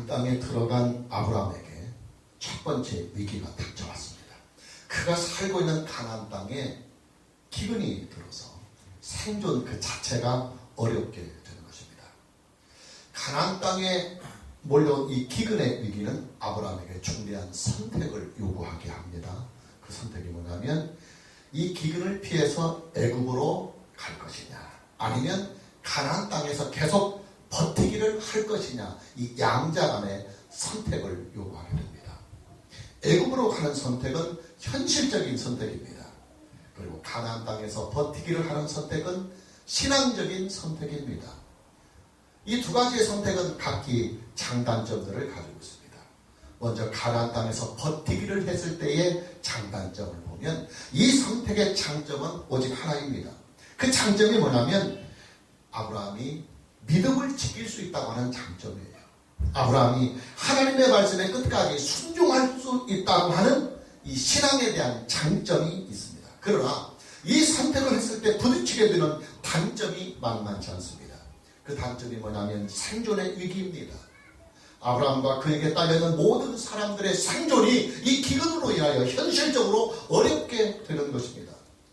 땅에 들어간 아브라함에게 첫 번째 위기가 닥쳐왔습니다. 그가 살고 있는 가나안 땅에 기근이 들어서 생존 그 자체가 어렵게 되는 것입니다. 가나안 땅에 몰려온 이 기근의 위기는 아브라함에게 중대한 선택을 요구하게 합니다. 그 선택이 뭐냐면 이 기근을 피해서 애굽으로 갈 것이냐 아니면 가나안 땅에서 계속 버티기를 할 것이냐, 이 양자 간의 선택을 요구하게 됩니다. 애굽으로 가는 선택은 현실적인 선택입니다. 그리고 가나안 땅에서 버티기를 하는 선택은 신앙적인 선택입니다. 이 두 가지의 선택은 각기 장단점들을 가지고 있습니다. 먼저 가나안 땅에서 버티기를 했을 때의 장단점을 보면 이 선택의 장점은 오직 하나입니다. 그 장점이 뭐냐면 아브라함이 믿음을 지킬 수 있다고 하는 장점이에요. 아브라함이 하나님의 말씀에 끝까지 순종할 수 있다고 하는 이 신앙에 대한 장점이 있습니다. 그러나 이 선택을 했을 때 부딪히게 되는 단점이 만만치 않습니다. 그 단점이 뭐냐면 생존의 위기입니다. 아브라함과 그에게 딸려있는 모든 사람들의 생존이 이 기근으로 인하여 현실적으로 어렵게 되는 것입니다.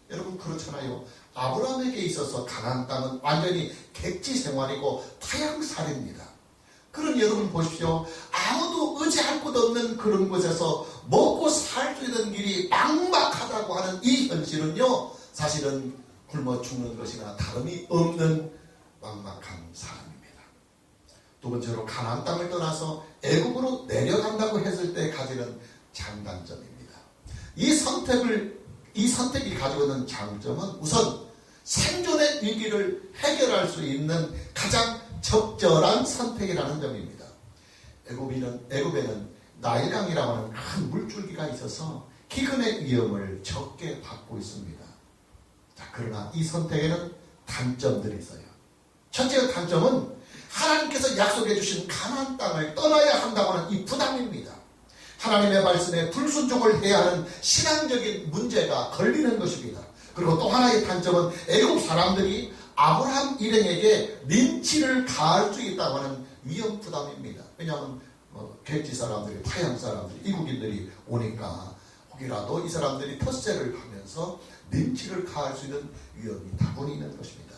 여러분 그렇잖아요. 아브라함에게 있어서 가나안 땅은 완전히 객지 생활이고 타향살입니다. 그러니 여러분 보십시오. 아무도 의지할 곳 없는 그런 곳에서 먹고 살 수 있는 길이 막막하다고 하는 이 현실은요, 사실은 굶어 죽는 것이나 다름이 없는 막막한 삶입니다. 두 번째로 가나안 땅을 떠나서 애굽으로 내려간다고 했을 때 가지는 장단점입니다. 이 선택이 가지고 있는 장점은 우선 생존의 위기를 해결할 수 있는 가장 적절한 선택이라는 점입니다. 애굽에는 나일강이라고 하는 큰 물줄기가 있어서 기근의 위험을 적게 받고 있습니다. 자, 그러나 이 선택에는 단점들이 있어요. 첫째 단점은 하나님께서 약속해 주신 가나안 땅을 떠나야 한다고 하는 이 부담입니다. 하나님의 말씀에 불순종을 해야 하는 신앙적인 문제가 걸리는 것입니다. 그리고 또 하나의 단점은 애굽 사람들이 아브라함 일행에게 린치를 가할 수 있다고 하는 위험 부담입니다. 왜냐하면 객지 사람들이, 타양 사람들이, 이국인들이 오니까 혹이라도 이 사람들이 텃세를 하면서 린치를 가할 수 있는 위험이 다분히 있는 것입니다.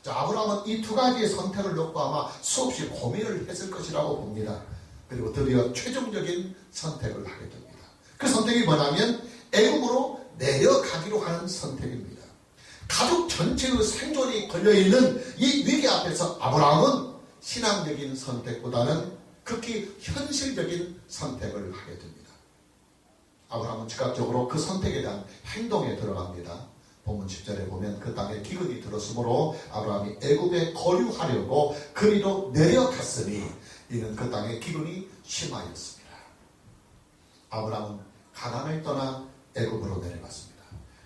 자, 아브라함은 이 두 가지의 선택을 놓고 아마 수없이 고민을 했을 것이라고 봅니다. 그리고 드디어 최종적인 선택을 하게 됩니다. 그 선택이 뭐냐면 애굽으로 내려가기로 하는 선택입니다. 가족 전체의 생존이 걸려있는 이 위기 앞에서 아브라함은 신앙적인 선택보다는 극히 현실적인 선택을 하게 됩니다. 아브라함은 즉각적으로 그 선택에 대한 행동에 들어갑니다. 본문 10절에 보면 그 땅에 기근이 들었으므로 아브라함이 애굽에 거류하려고 그리로 내려갔으니 이는 그 땅에 기근이 심하였습니다. 아브라함은 가나안을 떠나 애굽으로 내려갔습니다.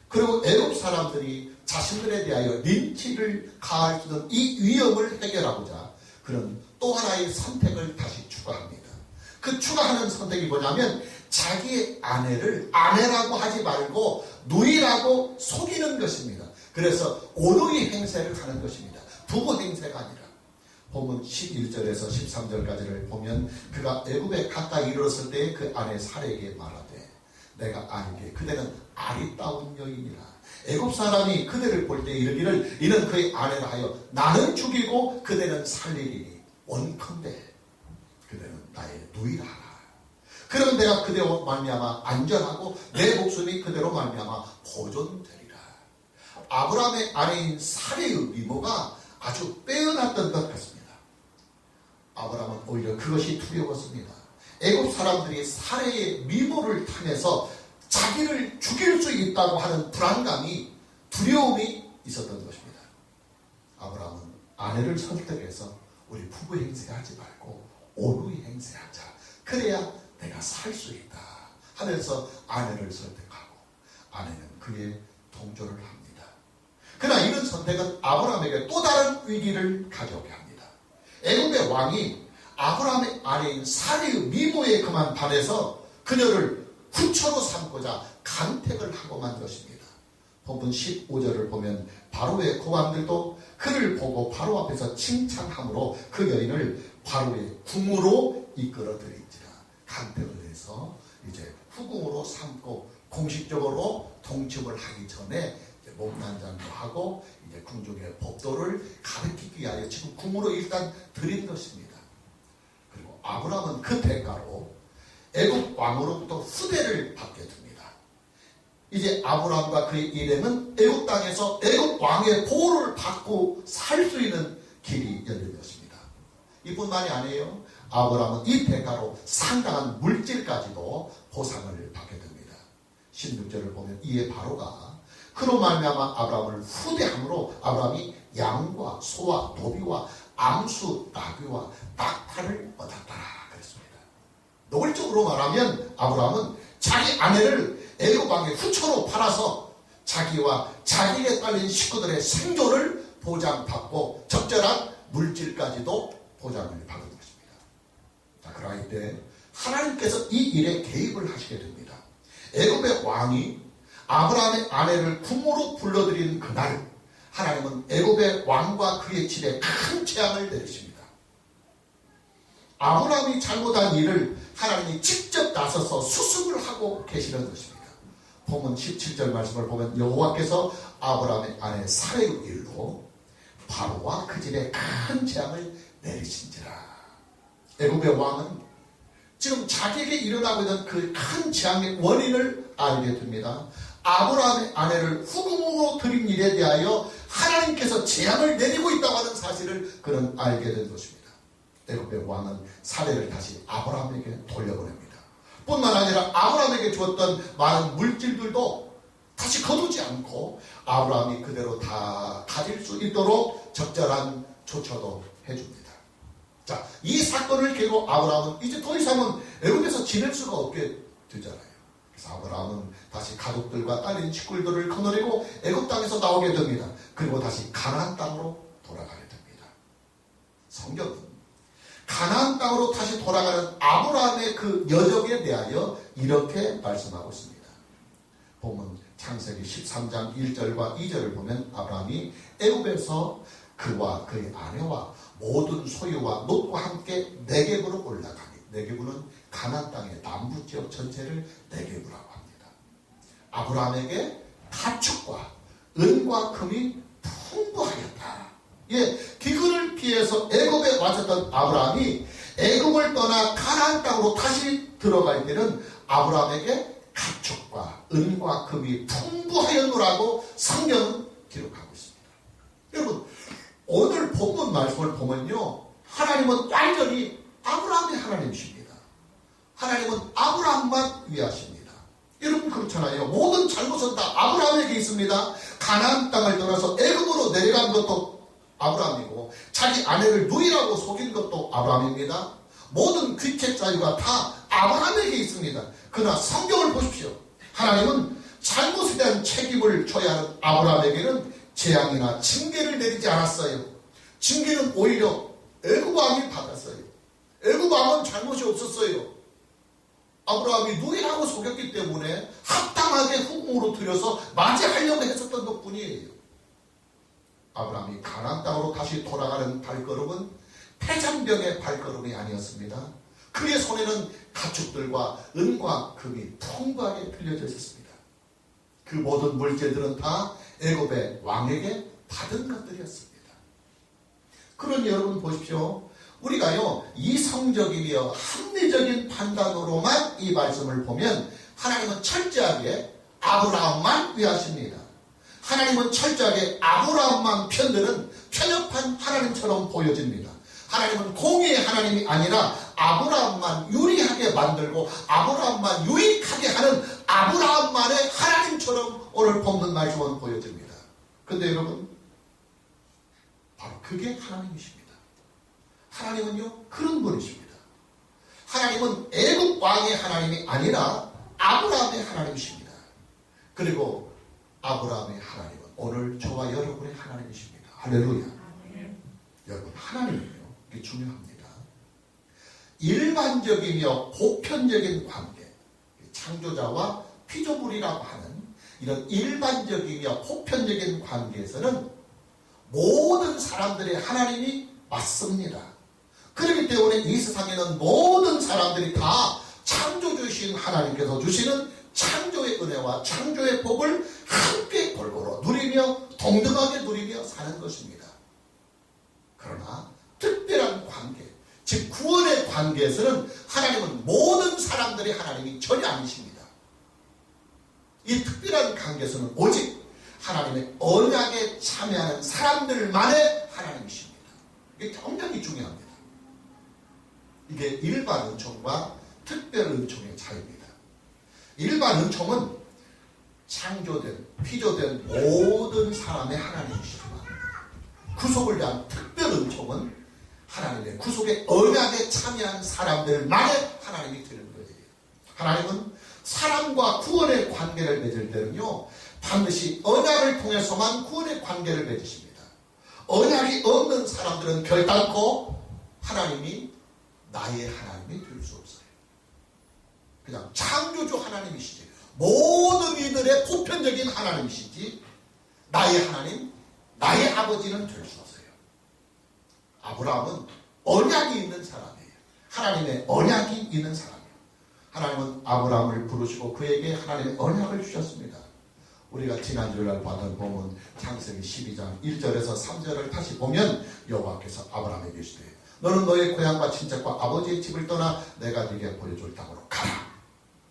그리고 애굽 사람들이 자신들에 대하여 린치를 가할 수 있는 이 위험을 해결하고자 그는 또 하나의 선택을 다시 추가합니다. 그 추가하는 선택이 뭐냐면 자기의 아내를 아내라고 하지 말고 누이라고 속이는 것입니다. 그래서 오누이 행세를 하는 것입니다. 부부 행세가 아니라. 본문 11절에서 13절까지를 보면 그가 애굽에 가까이 이르렀을 때 그 아내 사례에게 말하되 내가 아니게 그대는 아리따운 여인이라. 애굽 사람이 그대를 볼 때 이르기를 이는 그의 아내라 하여 나는 죽이고 그대는 살리리니 원컨대 그대는 나의 누이라 하라. 그러면 내가 그대로 말미암아 안전하고 내 목숨이 그대로 말미암아 보존되리라. 아브라함의 아내인 사례의 미모가 아주 빼어났던 것 같습니다. 아브라함은 오히려 그것이 두려웠습니다. 애굽 사람들이 사례의 미모를 탐해서 자기를 죽일 수 있다고 하는 불안감이, 두려움이 있었던 것입니다. 아브라함은 아내를 설득해서 우리 부부 행세하지 말고 오누이 행세하자. 그래야 내가 살 수 있다 하면서 아내를 설득하고 아내는 그의 동조를 합니다. 그러나 이런 선택은 아브라함에게 또 다른 위기를 가져오게 합니다. 애굽의 왕이 아브라함의 아내인 사례의 미모에 그만 반해서 그녀를 후처로 삼고자 간택을 하고 만 것입니다. 본문 15절을 보면 바로의 고관들도 그를 보고 바로 앞에서 칭찬함으로 그 여인을 바로의 궁으로 이끌어 드린지라. 간택을 해서 이제 후궁으로 삼고 공식적으로 동침을 하기 전에 몸단장도 하고 이제 궁중의 법도를 가르치기 위하여 지금 궁으로 일단 드린 것입니다. 그리고 아브라함은 그 대가로 애굽 왕으로부터 후대를 받게 됩니다. 이제 아브라함과 그의 일행은 애굽 땅에서 애굽 왕의 보호를 받고 살 수 있는 길이 열려졌습니다. 이뿐만이 아니에요. 아브라함은 이 대가로 상당한 물질까지도 보상을 받게 됩니다. 16절을 보면 이에 바로가 그로 말미암아 아브라함을 후대함으로 아브라함이 양과 소와 노비와 암수 나귀와 낙타를 얻었더라 그랬습니다. 노골적으로 말하면 아브라함은 자기 아내를 애굽 왕의 후처로 팔아서 자기와 자기에 딸린 식구들의 생존을 보장받고 적절한 물질까지도 보장을 받은 것입니다. 자, 그러할 때 하나님께서 이 일에 개입을 하시게 됩니다. 애굽의 왕이 아브라함의 아내를 궁으로 불러들인 그날 하나님은 애굽의 왕과 그의 집에 큰 재앙을 내리십니다. 아브라함이 잘못한 일을 하나님이 직접 나서서 수습을 하고 계시는 것입니다. 본문 17절 말씀을 보면 여호와께서 아브라함의 아내 사레의 일로 바로와 그 집에 큰 재앙을 내리신지라. 애굽의 왕은 지금 자기에게 일어나고 있는 그 큰 재앙의 원인을 알게 됩니다. 아브라함의 아내를 후궁으로 드린 일에 대하여 하나님께서 재앙을 내리고 있다고 하는 사실을 그는 알게 된 것입니다. 애굽의 왕은 사례를 다시 아브라함에게 돌려보냅니다. 뿐만 아니라 아브라함에게 주었던 많은 물질들도 다시 거두지 않고 아브라함이 그대로 다 가질 수 있도록 적절한 조처도 해줍니다. 자, 이 사건을 계기로 아브라함은 이제 더 이상은 애굽에서 지낼 수가 없게 되잖아요. 그래서 아브라함은 다시 가족들과 딸린 식구들을 거느리고 애굽 땅에서 나오게 됩니다. 그리고 다시 가나안 땅으로 돌아가게 됩니다. 성경은 가나안 땅으로 다시 돌아가는 아브라함의 그 여정에 대하여 이렇게 말씀하고 있습니다. 본문 창세기 13장 1절과 2절을 보면 아브라함이 애굽에서 그와 그의 아내와 모든 소유와 놋과 함께 네겝으로 올라가니, 네겝은 가나안 땅의 남부 지역 전체를 네겝이라고 합니다. 아브라함에게 가축과 은과 금이 풍부하였다. 예, 기근을 피해서 애굽에 왔었던 아브라함이 애굽을 떠나 가나안 땅으로 다시 들어갈 때는 아브라함에게 가축과 은과 금이 풍부하였노라고 성경은 기록하고 있습니다. 여러분, 오늘 본문 말씀을 보면요, 하나님은 완전히 아브라함의 하나님이십니다. 하나님은 아브라함만 위하십니다. 여러분 그렇잖아요. 모든 잘못은 다 아브라함에게 있습니다. 가나안 땅을 떠나서 애굽으로 내려간 것도 아브라함이고 자기 아내를 누이라고 속인 것도 아브라함입니다. 모든 귀책 자유가 다 아브라함에게 있습니다. 그러나 성경을 보십시오. 하나님은 잘못에 대한 책임을 져야 하는 아브라함에게는 재앙이나 징계를 내리지 않았어요. 징계는 오히려 애굽 왕이 받았어요. 애굽 왕은 잘못이 없었어요. 아브라함이 누이라고 속였기 때문에 합당하게 후궁으로 들여서 맞이하려고 했었던 것뿐이에요. 아브라함이 가나안 땅으로 다시 돌아가는 발걸음은 패잔병의 발걸음이 아니었습니다. 그의 손에는 가축들과 은과 금이 풍부하게 빌려져 있었습니다. 그 모든 물질들은 다 애굽의 왕에게 받은 것들이었습니다. 그러니 여러분 보십시오. 우리가요, 이성적이며 합리적인 판단으로만 이 말씀을 보면 하나님은 철저하게 아브라함만 위하십니다. 하나님은 철저하게 아브라함만 편드는 편협한 하나님처럼 보여집니다. 하나님은 공의의 하나님이 아니라 아브라함만 유리하게 만들고 아브라함만 유익하게 하는 아브라함만의 하나님처럼 오늘 본문 말씀은 보여집니다. 그런데 여러분, 바로 그게 하나님이십니다. 하나님은요, 그런 분이십니다. 하나님은 애굽 왕의 하나님이 아니라 아브라함의 하나님이십니다. 그리고 아브라함의 하나님은 오늘 저와 여러분의 하나님이십니다. 할렐루야. 여러분, 하나님은요, 이게 중요합니다. 일반적이며 보편적인 관계, 창조자와 피조물이라고 하는 이런 일반적이며 보편적인 관계에서는 모든 사람들의 하나님이 맞습니다. 그렇기 때문에 이 세상에는 모든 사람들이 다 창조주신 하나님께서 주시는 창조의 은혜와 창조의 복을 함께 골고루 누리며 동등하게 누리며 사는 것입니다. 그러나 특별한 관계, 즉 구원의 관계에서는 하나님은 모든 사람들이 하나님이 전혀 아니십니다. 이 특별한 관계에서는 오직 하나님의 언약에 참여하는 사람들만의 하나님이십니다. 이게 굉장히 중요합니다. 이게 일반 은총과 특별 은총의 차이입니다. 일반 은총은 창조된, 피조된 모든 사람의 하나님이시지만 구속을 위한 특별 은총은 하나님의 구속의 언약에 참여한 사람들만의 하나님이 되는 거예요. 하나님은 사람과 구원의 관계를 맺을 때는요, 반드시 언약을 통해서만 구원의 관계를 맺으십니다. 언약이 없는 사람들은 결단코 하나님이 나의 하나님이 될 수 없어요. 그냥 창조주 하나님이시지, 모든 이들의 보편적인 하나님이시지, 나의 하나님, 나의 아버지는 될 수 없어요. 아브라함은 언약이 있는 사람이에요. 하나님의 언약이 있는 사람이에요. 하나님은 아브라함을 부르시고 그에게 하나님의 언약을 주셨습니다. 우리가 지난주에 받은 본문 창세기 12장 1절에서 3절을 다시 보면 여호와께서 아브라함에게 이르시되 너는 너의 고향과 친척과 아버지의 집을 떠나 내가 네게 보여줄 땅으로 가라.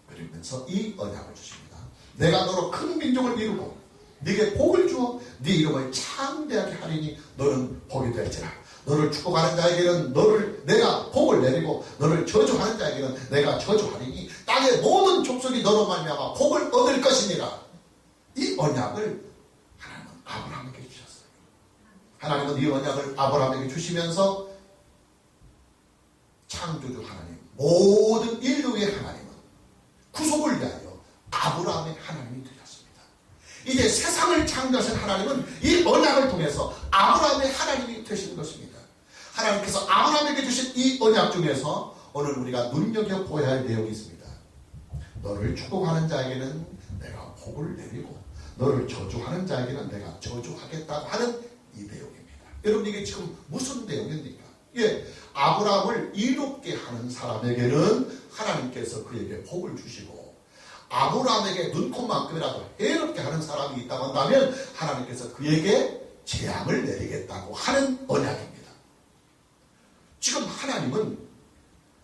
그러면서 이 언약을 주십니다. 내가 너로 큰 민족을 이루고 네게 복을 주어 네 이름을 창대하게 하리니 너는 복이 될지라. 너를 축복하는 자에게는 내가 복을 내리고 너를 저주하는 자에게는 내가 저주하리니 땅의 모든 족속이 너로 말미암아 복을 얻을 것이니라. 이 언약을 하나님은 아브라함에게 주셨어요. 하나님은 이 언약을 아브라함에게 주시면서 창조주 하나님, 모든 인류의 하나님은 구속을 위하여 아브라함의 하나님이 되셨습니다. 이제 세상을 창조하신 하나님은 이 언약을 통해서 아브라함의 하나님이 되신 것입니다. 하나님께서 아브라함에게 주신 이 언약 중에서 오늘 우리가 눈여겨보아야 할 내용이 있습니다. 너를 축복하는 자에게는 내가 복을 내리고 너를 저주하는 자에게는 내가 저주하겠다고 하는 이 내용입니다. 여러분, 이게 지금 무슨 내용입니까? 아브라함을 이롭게 하는 사람에게는 하나님께서 그에게 복을 주시고 아브라함에게 눈꼽만큼이라도 해롭게 하는 사람이 있다고 한다면 하나님께서 그에게 재앙을 내리겠다고 하는 언약입니다. 지금 하나님은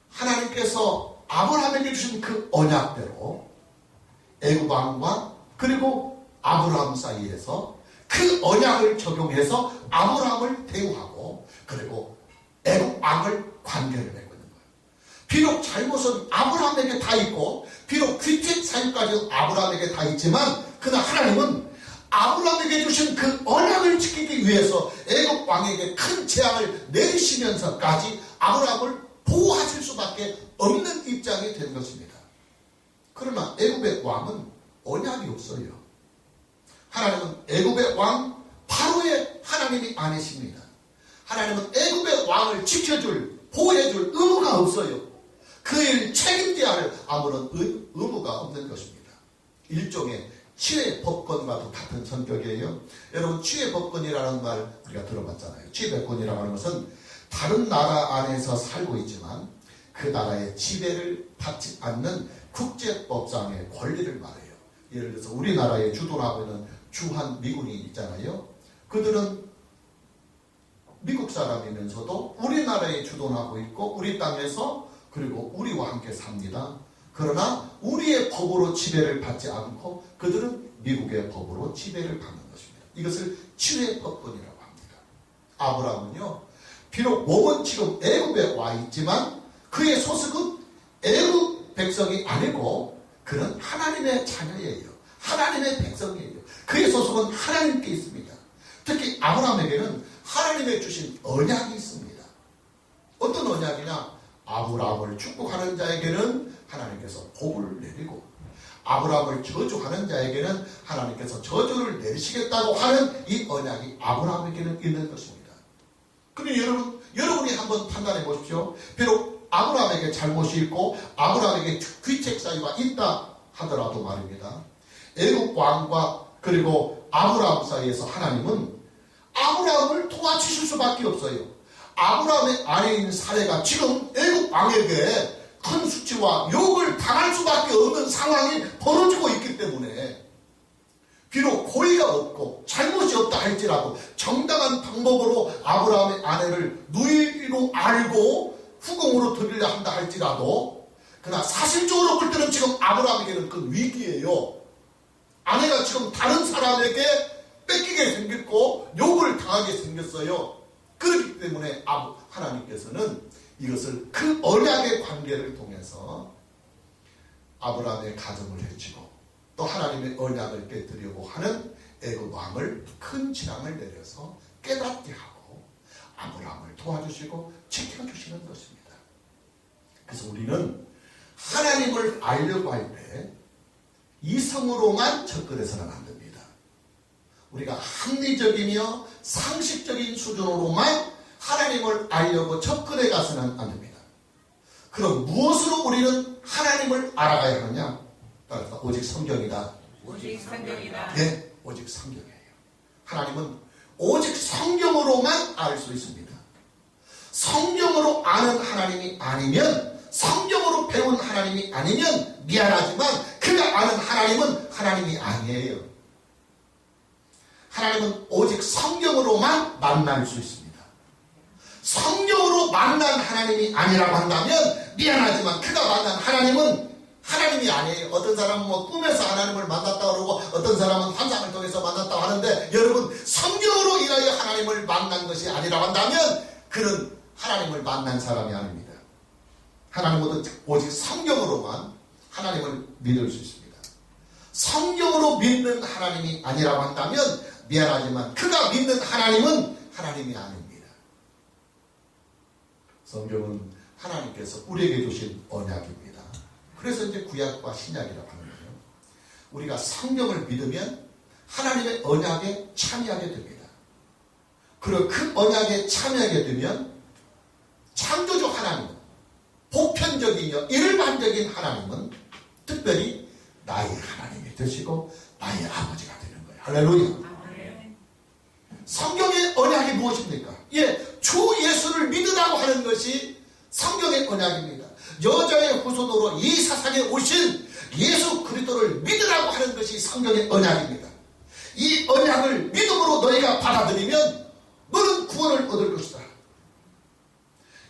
하나님께서 아브라함에게 주신 그 언약대로 애굽 왕과 그리고 아브라함 사이에서 그 언약을 적용해서 아브라함을 대우하고 그리고 애굽 왕을 관계를 맺고 있는 거예요. 비록 잘못은 아브라함에게 다 있고 비록 귀책 사유까지 아브라함에게 다 있지만 그러나 하나님은 아브라함에게 주신 그 언약을 지키기 위해서 애굽 왕에게 큰 재앙을 내리시면서까지 아브라함을 보호하실 수밖에 없는 입장이 된 것입니다. 그러나 애굽의 왕은 언약이 없어요. 하나님은 애굽의 왕 바로의 하나님이 아니십니다. 하나님은 애굽의 왕을 지켜줄, 보호해줄 의무가 없어요. 그 일 책임져야 할 아무런 의무가 없는 것입니다. 일종의 치외법권과도 같은 성격이에요. 여러분, 치외법권이라는 말 우리가 들어봤잖아요. 치외법권이라고 하는 것은 다른 나라 안에서 살고 있지만 그 나라의 지배를 받지 않는 국제법상의 권리를 말해요. 예를 들어서 우리나라에 주둔하고 있는 주한미군이 있잖아요. 그들은 미국 사람이면서도 우리나라에 주둔하고 있고 우리 땅에서 그리고 우리와 함께 삽니다. 그러나 우리의 법으로 지배를 받지 않고 그들은 미국의 법으로 지배를 받는 것입니다. 이것을 치외법권이라고 합니다. 아브라함은요, 비록 몸은 지금 애굽에 와 있지만 그의 소속은 애굽 백성이 아니고 그는 하나님의 자녀예요. 하나님의 백성이에요. 그의 소속은 하나님께 있습니다. 특히 아브라함에게는 하나님의 주신 언약이 있습니다. 어떤 언약이냐? 아브라함을 축복하는 자에게는 하나님께서 복을 내리고 아브라함을 저주하는 자에게는 하나님께서 저주를 내리시겠다고 하는 이 언약이 아브라함에게는 있는 것입니다. 그런데 여러분이 한번 판단해 보십시오. 비록 아브라함에게 잘못이 있고 아브라함에게 귀책 사유가 있다 하더라도 말입니다. 애굽 왕과 그리고 아브라함 사이에서 하나님은 아브라함을 도와주실 수밖에 없어요. 아브라함의 안에 있는 사례가 지금 애굽 왕에게 큰 수치와 욕을 당할 수밖에 없는 상황이 벌어지고 있기 때문에 비록 고의가 없고 잘못이 없다 할지라도 정당한 방법으로 아브라함의 아내를 누이로 알고 후궁으로 드리려 한다 할지라도 그러나 사실적으로 볼 때는 지금 아브라함에게는 그 위기예요. 아내가 지금 다른 사람에게 뺏기게 생겼고 욕을 당하게 생겼어요. 그렇기 때문에 하나님께서는 이것을 그 언약의 관계를 통해서 아브라함의 가정을 해치고 또 하나님의 언약을 깨뜨리려고 하는 애굽 왕을 큰 재앙을 내려서 깨닫게 하고 아브라함을 도와주시고 지켜주시는 것입니다. 그래서 우리는 하나님을 알려고 할 때 이성으로만 접근해서는 안 됩니다. 우리가 합리적이며 상식적인 수준으로만 하나님을 알려고 접근해 가서는 안 됩니다. 그럼 무엇으로 우리는 하나님을 알아가야 하느냐? 따라서 오직 성경이다. 오직 성경이다. 네, 오직 성경이에요. 하나님은 오직 성경으로만 알 수 있습니다. 성경으로 아는 하나님이 아니면, 성경으로 배운 하나님이 아니면 미안하지만 그가 아는 하나님은 하나님이 아니에요. 하나님은 오직 성경으로만 만날 수 있습니다. 성경으로 만난 하나님이 아니라고 한다면 미안하지만 그가 만난 하나님은 하나님이 아니에요. 어떤 사람은 뭐 꿈에서 하나님을 만났다고 그러고 어떤 사람은 환상을 통해서 만났다고 하는데 여러분 성경으로 인하여 하나님을 만난 것이 아니라고 한다면 그는 하나님을 만난 사람이 아닙니다. 하나님은 오직 성경으로만 하나님을 믿을 수 있습니다. 성경으로 믿는 하나님이 아니라고 한다면 미안하지만 그가 믿는 하나님은 하나님이 아닙니다. 성경은 하나님께서 우리에게 주신 언약입니다. 그래서 이제 구약과 신약이라고 하는 거예요. 우리가 성경을 믿으면 하나님의 언약에 참여하게 됩니다. 그리고 그 언약에 참여하게 되면 창조주 하나님은 보편적이며 일반적인 하나님은 특별히 나의 하나님이 되시고 나의 아버지가 되는 거예요. 할렐루야. 성경의 언약이 무엇입니까? 예, 주 예수를 믿으라고 하는 것이 성경의 언약입니다. 여자의 후손으로 이 세상에 오신 예수 그리스도를 믿으라고 하는 것이 성경의 언약입니다. 이 언약을 믿음으로 너희가 받아들이면 너는 구원을 얻을 것이다.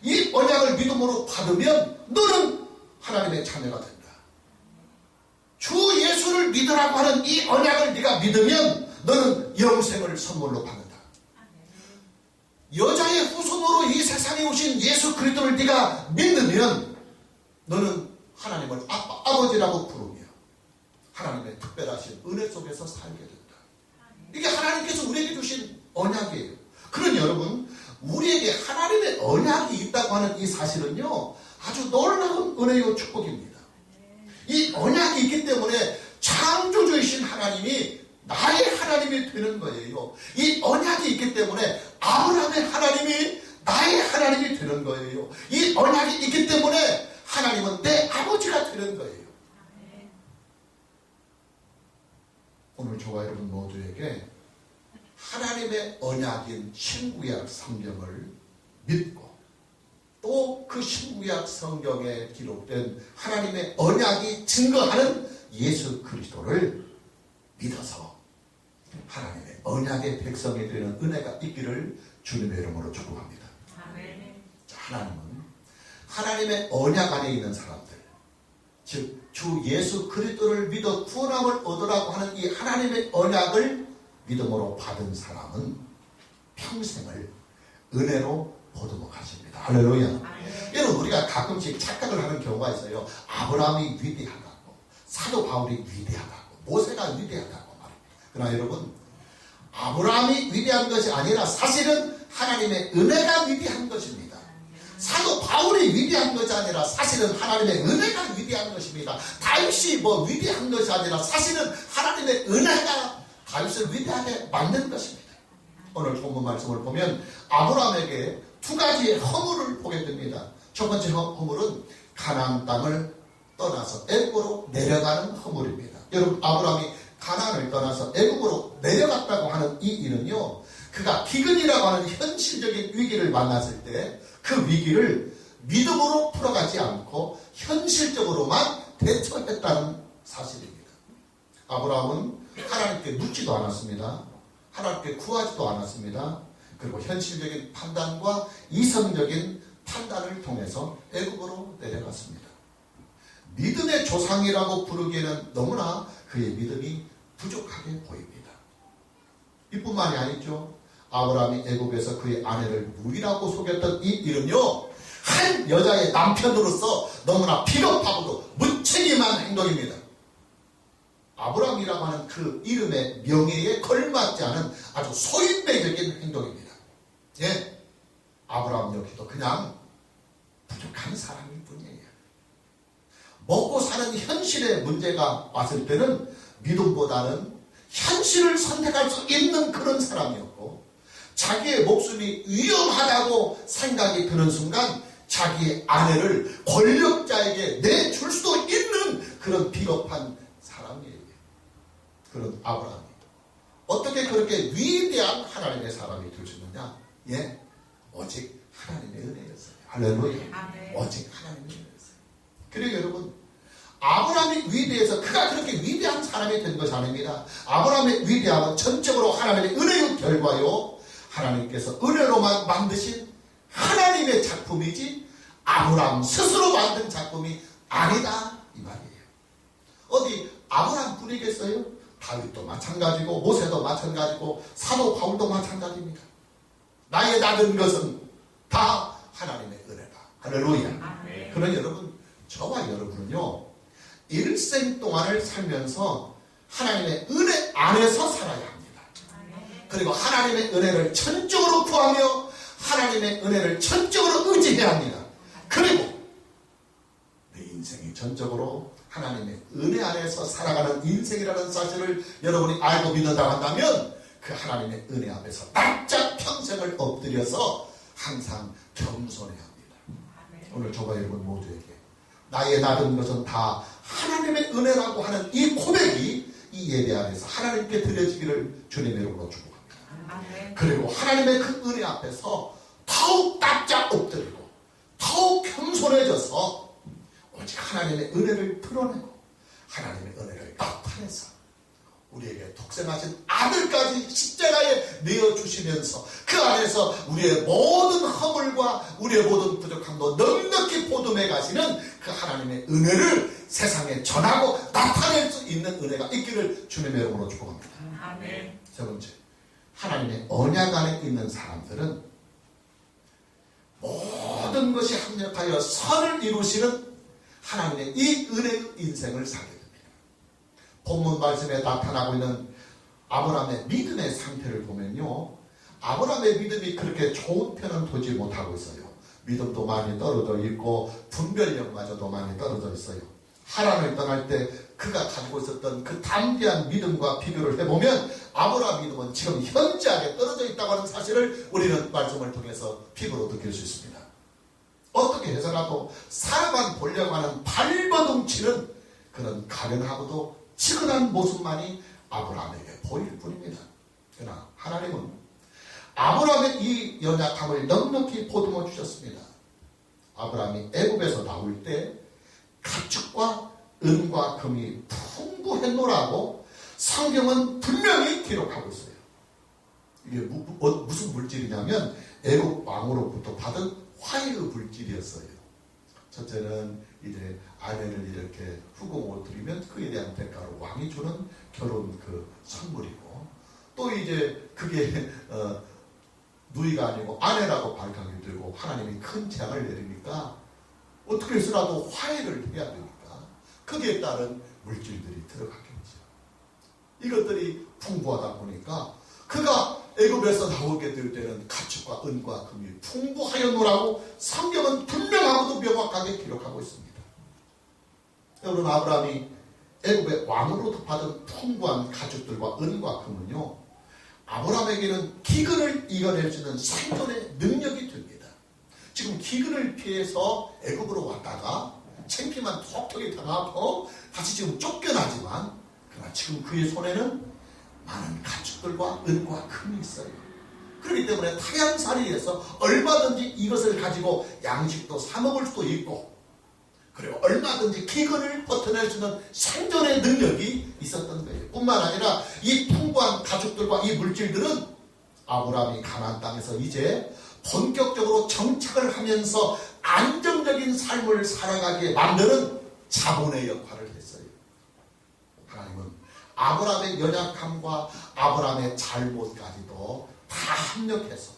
이 언약을 믿음으로 받으면 너는 하나님의 자녀가 된다. 주 예수를 믿으라고 하는 이 언약을 네가 믿으면 너는 영생을 선물로 받는다. 여자의 후손으로 이 세상에 오신 예수 그리스도를 네가 믿으면 너는 하나님을 아버지라고 부르며 하나님의 특별하신 은혜 속에서 살게 된다. 이게 하나님께서 우리에게 주신 언약이에요. 그러니 여러분 우리에게 하나님의 언약이 있다고 하는 이 사실은요 아주 놀라운 은혜요 축복입니다. 이 언약이 있기 때문에 창조주이신 하나님이 나의 하나님이 되는 거예요. 이 언약이 있기 때문에 아브라함의 하나님이 나의 하나님이 되는 거예요. 이 언약이 있기 때문에 하나님은 내 아버지가 되는 거예요. 오늘 저와 여러분 모두에게 하나님의 언약인 신구약 성경을 믿고 또 그 신구약 성경에 기록된 하나님의 언약이 증거하는 예수 그리스도를 믿어서 하나님의 언약의 백성이 되는 은혜가 있기를 주님의 이름으로 축복합니다. 자, 하나님은 하나님의 언약 안에 있는 사람들, 즉 주 예수 그리스도를 믿어 구원함을 얻으라고 하는 이 하나님의 언약을 믿음으로 받은 사람은 평생을 은혜로 보듬어 가십니다. 할렐루야. 여러분 우리가 가끔씩 착각을 하는 경우가 있어요. 아브라함이 위대하다고, 사도 바울이 위대하다고, 모세가 위대하다고 말합니다. 그러나 여러분 아브라함이 위대한 것이 아니라 사실은 하나님의 은혜가 위대한 것입니다. 사도 바울이 위대한 것이 아니라 사실은 하나님의 은혜가 위대한 것입니다. 다윗이 뭐 위대한 것이 아니라 사실은 하나님의 은혜가 다윗을 위대하게 만든 것입니다. 오늘 본문 말씀을 보면 아브라함에게 두 가지의 허물을 보게 됩니다. 첫 번째 허물은 가나안 땅을 떠나서 애굽으로 내려가는 허물입니다. 여러분 아브라함이 가나안을 떠나서 애굽으로 내려갔다고 하는 이 일은요 그가 기근이라고 하는 현실적인 위기를 만났을 때 그 위기를 믿음으로 풀어가지 않고 현실적으로만 대처했다는 사실입니다. 아브라함은 하나님께 묻지도 않았습니다. 하나님께 구하지도 않았습니다. 그리고 현실적인 판단과 이성적인 판단을 통해서 애굽으로 내려갔습니다. 믿음의 조상이라고 부르기에는 너무나 그의 믿음이 부족하게 보입니다. 이뿐만이 아니죠. 아브라함이 애굽에서 그의 아내를 무이라고 속였던 이 일은요, 한 여자의 남편으로서 너무나 비겁하고도 무책임한 행동입니다. 아브라함이라고 하는 그 이름의 명예에 걸맞지 않은 아주 소인배적인 행동입니다. 예, 아브라함 역시도 그냥 부족한 사람일 뿐이에요. 먹고 사는 현실의 문제가 왔을 때는 믿음보다는 현실을 선택할 수 있는 그런 사람이었고, 자기의 목숨이 위험하다고 생각이 드는 순간 자기의 아내를 권력자에게 내줄 수도 있는 그런 비겁한 사람이에요. 그런 아브라함이 어떻게 그렇게 위대한 하나님의 사람이 될 수 있느냐? 예, 오직 하나님의 은혜였어요. 할렐루야. 오직 하나님의 은혜였어요. 그리고 여러분, 아브라함이 위대해서 그가 그렇게 위대한 사람이 된 것이 아닙니다. 아브라함의 위대함은 전적으로 하나님의 은혜의 결과요, 하나님께서 은혜로만 만드신 하나님의 작품이지 아브라함 스스로 만든 작품이 아니다, 이 말이에요. 어디 아브라함 뿐이겠어요? 다윗도 마찬가지고 모세도 마찬가지고 사도 바울도 마찬가지입니다. 나의 낳은 것은 다 하나님의 은혜다. 할렐루야. 그러나 여러분, 저와 여러분은요, 일생 동안을 살면서 하나님의 은혜 안에서 살아야 합니다. 그리고 하나님의 은혜를 전적으로 구하며 하나님의 은혜를 전적으로 의지해야 합니다. 그리고 내 인생이 전적으로 하나님의 은혜 안에서 살아가는 인생이라는 사실을 여러분이 알고 믿는다고 한다면 그 하나님의 은혜 앞에서 납작 평생을 엎드려서 항상 겸손해야 합니다. 오늘 저와 여러분 모두에게 나의 낳은 것은 다 하나님의 은혜라고 하는 이 고백이 이 예배 안에서 하나님께 드려지기를 주님의 이름으로 축복합니다. 그리고 하나님의 그 은혜 앞에서 더욱 납작 엎드리고 더욱 겸손해져서 오직 하나님의 은혜를 드러내고 하나님의 은혜를 나타내서 우리에게 독생하신 아들까지 십자가에 내어주시면서 그 안에서 우리의 모든 허물과 우리의 모든 부족함도 넉넉히 보듬해 가시는 그 하나님의 은혜를 세상에 전하고 나타낼 수 있는 은혜가 있기를 주님의 이름으로 축복합니다. 아멘. 세 번째, 하나님의 언약 안에 있는 사람들은 모든 것이 합력하여 선을 이루시는 하나님의 이 은혜의 인생을 살게 됩니다. 본문 말씀에 나타나고 있는 아브라함의 믿음의 상태를 보면요, 아브라함의 믿음이 그렇게 좋은 편은 보지 못하고 있어요. 믿음도 많이 떨어져 있고 분별력마저도 많이 떨어져 있어요. 하란을 떠날 때 그가 가지고 있었던 그 담대한 믿음과 비교를 해보면 아브라함 믿음은 지금 현저하게 떨어져 있다고 하는 사실을 우리는 말씀을 통해서 피부로 느낄 수 있습니다. 어떻게 해서라도 사람만 보려고 하는 발버둥치는 그런 가련하고도 치근한 모습만이 아브라함에게 보일 뿐입니다. 그러나 하나님은 아브라함의 이 연약함을 넉넉히 보듬어 주셨습니다. 아브라함이 애굽에서 나올 때 가축과 은과 금이 풍부했노라고 성경은 분명히 기록하고 있어요. 이게 무슨 물질이냐면 애굽 왕으로부터 받은 화해의 물질이었어요. 첫째는 이제 아내를 이렇게 후궁으로 드리면 그에 대한 대가로 왕이 주는 결혼 그 선물이고, 또 이제 그게 누이가 아니고 아내라고 발각이 되고 하나님이 큰 재앙을 내리니까 어떻게 해서라도 화해를 해야 되니까 거기에 따른 물질들이 들어갔겠죠. 이것들이 풍부하다 보니까 그가 애굽에서 나오게 될 때는 가축과 은과 금이 풍부하였노라고 성경은 분명하고도 명확하게 기록하고 있습니다. 여러분, 아브라함이 애굽의 왕으로부터 받은 풍부한 가축들과 은과 금은요, 아브라함에게는 기근을 이겨낼 수 있는 생존의 능력이 됩니다. 지금 기근을 피해서 애굽으로 왔다가 창피만 톡톡히 당하고 다시 지금 쫓겨나지만, 그러나 지금 그의 손에는 많은 가축들과 은과 금이 있어요. 그렇기 때문에 타향살이에서 얼마든지 이것을 가지고 양식도 사 먹을 수도 있고, 그리고 얼마든지 기근을 버텨낼 수 있는 생존의 능력이 있었던 거예요. 뿐만 아니라 이 풍부한 가축들과 이 물질들은 아브라함이 가나안 땅에서 이제 본격적으로 정착을 하면서 안정적인 삶을 살아가게 만드는 자본의 역할을 했어요. 하나님은 아브라함의 연약함과 아브라함의 잘못까지도 다 합력해서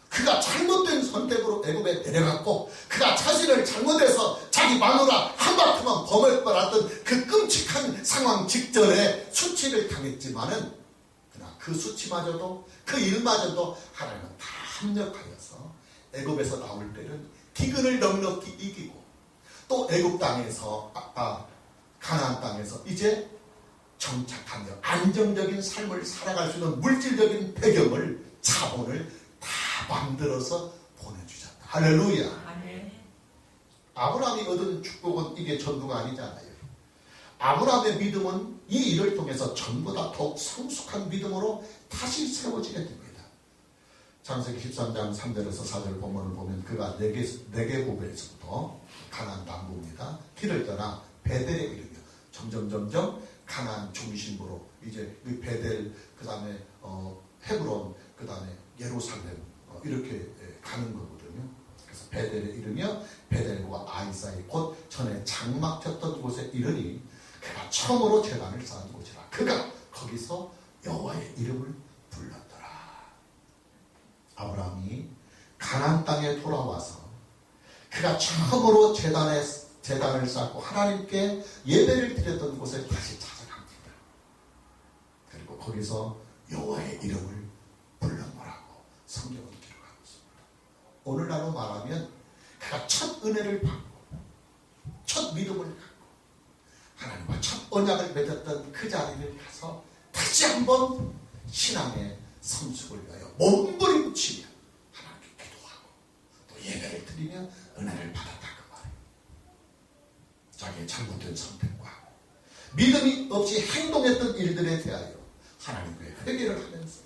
그가 잘못된 선택으로 애굽에 내려갔고 그가 자신을 잘못해서 자기 마누라 한바탕만 범할 뻔했던 그 끔찍한 상황 직전에 수치를 당했지만은 그러나 그 수치마저도 그 일마저도 하나님은 다 합력하여서 애굽에서 나올 때는 기근을 넉넉히 이기고 또 애굽 땅에서 가나안 땅에서 이제 정착하며 안정적인 삶을 살아갈 수 있는 물질적인 배경을 자본을 다 만들어서 보내주셨다. 할렐루야. 아멘. 아브라함이 얻은 축복은 이게 전부가 아니잖아요. 아브라함의 믿음은 이 일을 통해서 전보다 더욱 성숙한 믿음으로 다시 세워지게 됩니다. 창세기 13장 3절에서 4절 본문을 보면 그가 네게보에서부터 가나안 남부입니다. 길을 떠나 베델에 이르며 점점 가나안 중심부로 이제 이 베델 그 다음에 헤브론 그 다음에 예루살렘 이렇게 가는 거거든요. 그래서 베델에 이르며 베델과 아이 사이 곧 전에 장막 쳤던 곳에 이르니 그가 처음으로 제단을 쌓은 곳이라. 그가 거기서 여호와의 이름을 불렀더라. 아브라함이 가나안 땅에 돌아와서 그가 처음으로 제단을 쌓고 하나님께 예배를 드렸던 곳에 다시 찾아갑니다. 그리고 거기서 여호와의 이름을 불렀노라고 성경은 기록하고 있습니다. 오늘날로 말하면 그가 첫 은혜를 받고 첫 믿음을 갖고 하나님과 첫 언약을 맺었던 그 자리를 가서 다시 한번 신앙의 성숙을 위하여 몸부림치며 하나님께 기도하고 또 예배를 드리며 은혜를 받았다 그 말이에요. 자기의 잘못된 선택과 믿음이 없이 행동했던 일들에 대하여 하나님께 회개를 하면서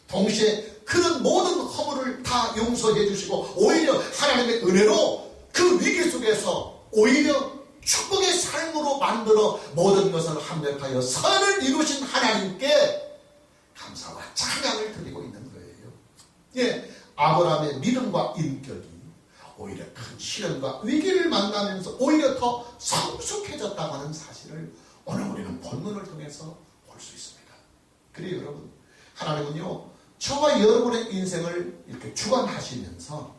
동시에 그런 모든 허물을 다 용서해 주시고 오히려 하나님의 은혜로 그 위기 속에서 오히려 축복의 삶으로 만들어 모든 것을 합력하여 선을 이루신 하나님께 감사와 찬양을 드리고 있는 거예요. 예, 아브라함의 믿음과 인격이 오히려 큰 시련과 위기를 만나면서 오히려 더 성숙해졌다고 하는 사실을 오늘 우리는 본문을 통해서 볼 수 있습니다. 그래요, 여러분. 하나님은요, 저와 여러분의 인생을 이렇게 주관하시면서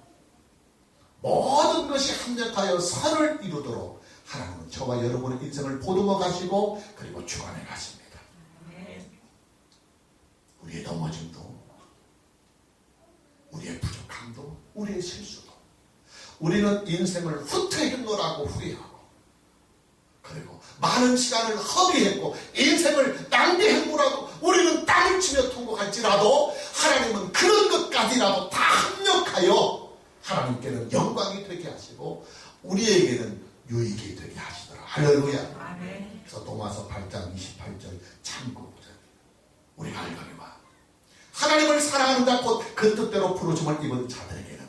모든 것이 합력하여 선을 이루도록 하나님은 저와 여러분의 인생을 보듬어 가시고 그리고 주관해 가십니다. 우리의 넘어짐도, 우리의 부족함도, 우리의 실수도, 우리는 인생을 후퇴했노라고 후회하고, 그리고 많은 시간을 허비했고 인생을 낭비했노라고 우리는 땅을 치며 통곡할지라도 하나님은 그런 것까지라도 다 합력하여 하나님께는 영광이 되게 하시고 우리에게는 유익이 되게 하시더라. 할렐루야. 아멘. 그래서 로마서 8장 28절 참고 우리가 알거니와 하나님을 사랑하는 자 곧 그 뜻대로 부르심을 입은 자들에게는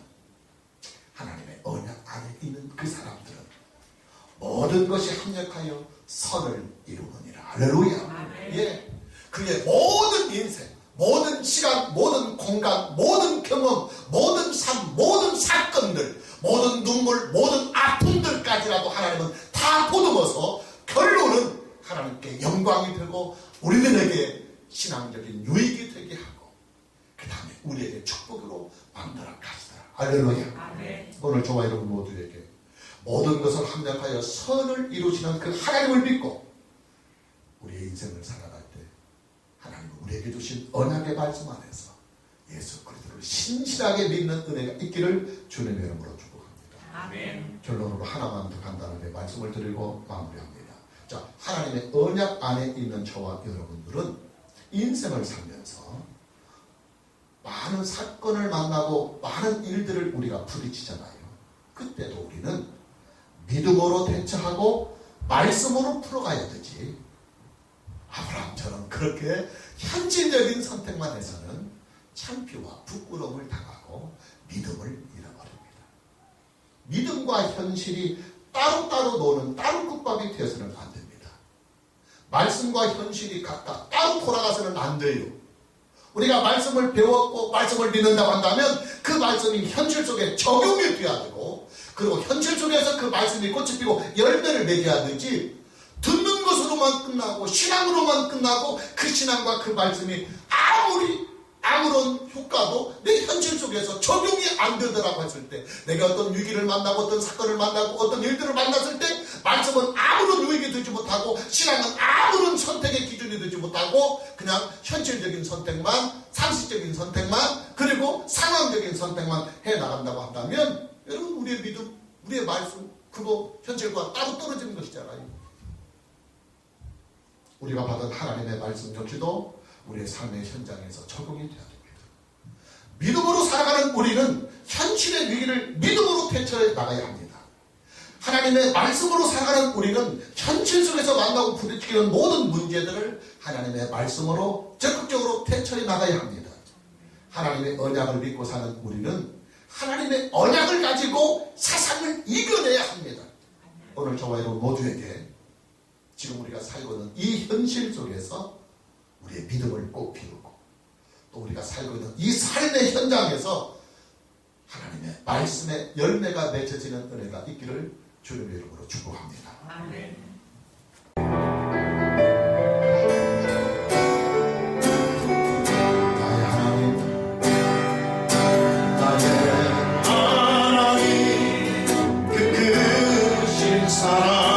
하나님의 언약 안에 있는 그 사람들은 모든 것이 합력하여 선을 이루느니라. 할렐루야. 아멘. 예, 그의 모든 인생, 모든 시간, 모든 공간, 모든 경험, 모든 삶, 모든 사건들, 모든 눈물, 모든 아픔들까지라도 하나님은 다 보듬어서 결론은 하나님께 영광이 되고 우리들에게 신앙적인 유익이 되게 하고 그 다음에 우리에게 축복으로 만들어 가시더라. 할렐루야. 아멘. 오늘 저와 여러분 모두에게 모든 것을 합력하여 선을 이루시는 그 하나님을 믿고 우리의 인생을 살아갈 때 하나님은 우리에게 주신 언약의 말씀 안에서 예수 그리스도를 신실하게 믿는 은혜가 있기를 주님의 이름으로 축복합니다. 아멘. 결론으로 하나만 더 간단하게 말씀을 드리고 마무리합니다. 자, 하나님의 언약 안에 있는 저와 여러분들은 인생을 살면서 많은 사건을 만나고 많은 일들을 우리가 부딪히잖아요. 그때도 우리는 믿음으로 대처하고 말씀으로 풀어가야 되지. 아브라함처럼 그렇게 현실적인 선택만 해서는 창피와 부끄러움을 당하고 믿음을 잃어버립니다. 믿음과 현실이 따로따로 노는 따로국밥이 되어서는 안 됩니다. 말씀과 현실이 각각 따로 돌아가서는 안 돼요. 우리가 말씀을 배웠고 말씀을 믿는다고 한다면 그 말씀이 현실 속에 적용이 돼야 되고, 그리고 현실 속에서 그 말씀이 꽃이 피고 열매를 맺어야 되지, 듣는 것으로만 끝나고 신앙으로만 끝나고 그 신앙과 그 말씀이 아무런 효과도 내 현실 속에서 적용이 안 되더라고 했을 때, 내가 어떤 위기를 만나고 어떤 사건을 만나고 어떤 일들을 만났을 때 말씀은 아무런 유익이 되지 못하고 신앙은 아무런 선택의 기준이 되지 못하고 그냥 현실적인 선택만, 상식적인 선택만, 그리고 상황적인 선택만 해나간다고 한다면, 여러분, 우리의 믿음, 우리의 말씀, 그거 현실과 따로 떨어지는 것이잖아요. 우리가 받은 하나님의 말씀 역시도 우리의 삶의 현장에서 적용이 돼야 됩니다. 믿음으로 살아가는 우리는 현실의 위기를 믿음으로 대처해 나가야 합니다. 하나님의 말씀으로 살아가는 우리는 현실 속에서 만나고 부딪히는 모든 문제들을 하나님의 말씀으로 적극적으로 대처해 나가야 합니다. 하나님의 언약을 믿고 사는 우리는 하나님의 언약을 가지고 세상을 이겨내야 합니다. 오늘 저와 여러분 모두에게 지금 우리가 살고 있는 이 현실 속에서 우리의 믿음을 꼭 비우고, 또 우리가 살고 있는 이 삶의 현장에서 하나님의 말씀의 열매가 맺혀지는 은혜가 있기를 주님의 이름으로 축복합니다. 아멘. 나의 하나님, 그 크신 사랑